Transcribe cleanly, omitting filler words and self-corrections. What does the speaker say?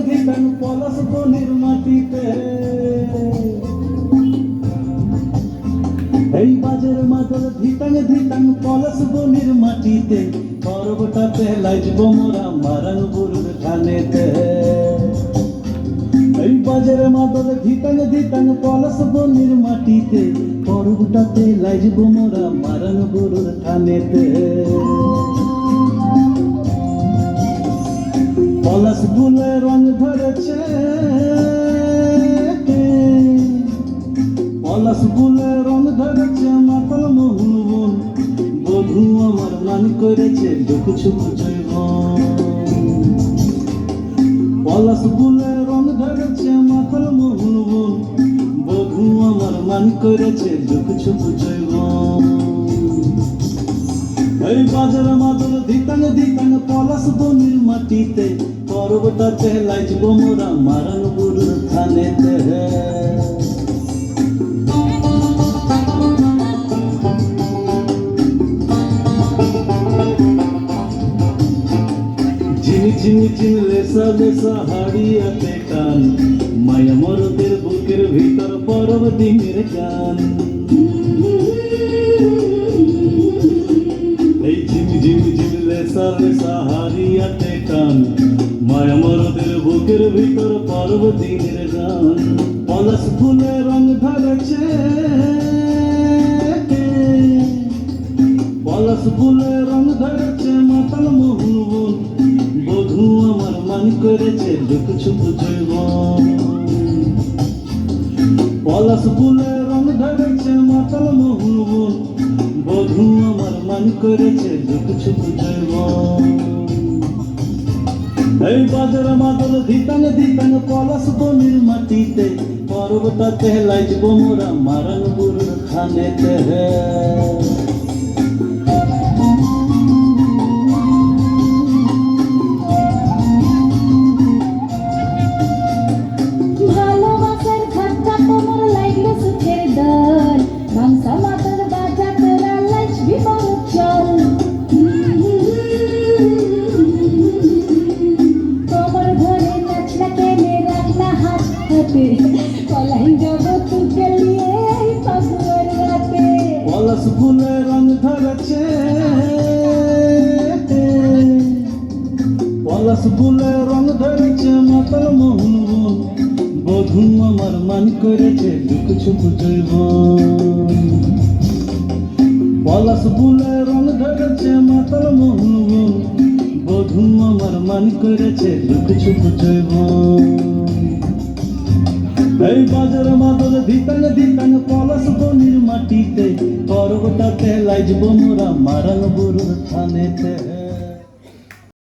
ধিতাং পলাশ বনের মাটিতে, এই বাজের মাদল ধিতাং ধিতাং পলাশ বনের মাটিতে, পর্বটাতে লাইজব মোরা মারান বুরুর ধানেতে। এই বাজের মাদল ধিতাং ধিতাং পলাশ বনের মাটিতে, পর্বটাতে লাইজব মোরা মারান বুরুর ধানেতে। পলাশ ফুলে রং ধরেছে, পলাশ ফুলে রং ধরেছে মাতাল মোহন বন, বধূ আমার মান করেছে দুঃখ ছুপ জৈবন। পলাশ ফুলে রং ধরেছে মাতাল মোহন বন, বধূ আমার মান করেছে দুঃখ ছুপ জৈবন। এই বাজার মাদল ধিতাং ধিতাং পলাশ বনের মাটিতে, পর্বটাতে লাইজব মোরা মারান বুরুর ধানেতে। ঝিমি ঝিমি ঝিম লেসা লেসা হাড়িয়াতে টান, মায়া মরদের বুকের ভিতর পরব দিনের গান। এই ঝিমি ঝিমি ঝিম লেসা লেসা হাড়িয়াতে টান, মায়া মরদের বুকের ভিতর পরব দিনের গান। পলাশ ফুলে রং ধরেছে, পলাশ ফুলে রং ধরেছে মাতাল মোহন বন, বধূ আমার মান করেছে দুঃখ ছুপ জৈবন। পলাশ ফুলে রং ধরেছে মাতাল মোহন বন, বধূ আমার মান করেছে দুঃখ ছুপ জৈবন। এই বাজার মাদল ধিতাং ধিতাং পলাশ বনের মাটিতে, পর্বটাতে লাইজব মোরা মারান বুরুর ধানেতে। ভালোবাসার খাটটা তোমার লাগলো সুখের দল, বাংসা মাতার বাজা তোরা লাইজবি বড় চল। তোমার ঘরে নাচলা কেনে রাখলা হাত হাতে, পলাই যাব তুকে লিয়ে ফাগুয়ার রাতে। পলাশ ফুলে রং ধরেছে, পলাশ ফুলে রং ধরেছে মাতাল মোহন বন, বধূ আমার মান করেছে দুঃখ ছুপ জৈবন। পলাশ ফুলে রং ধরেছে মাতাল মোহন বন, বধূ আমার মান করেছে দুঃখ ছুপ জৈবন। এই বাজার মাদল ধিতাং ধিতাং পলাশ বনের মাটিতে, পর্বটাতে লাইজব মোরা মারান বুরুর ধানেতে।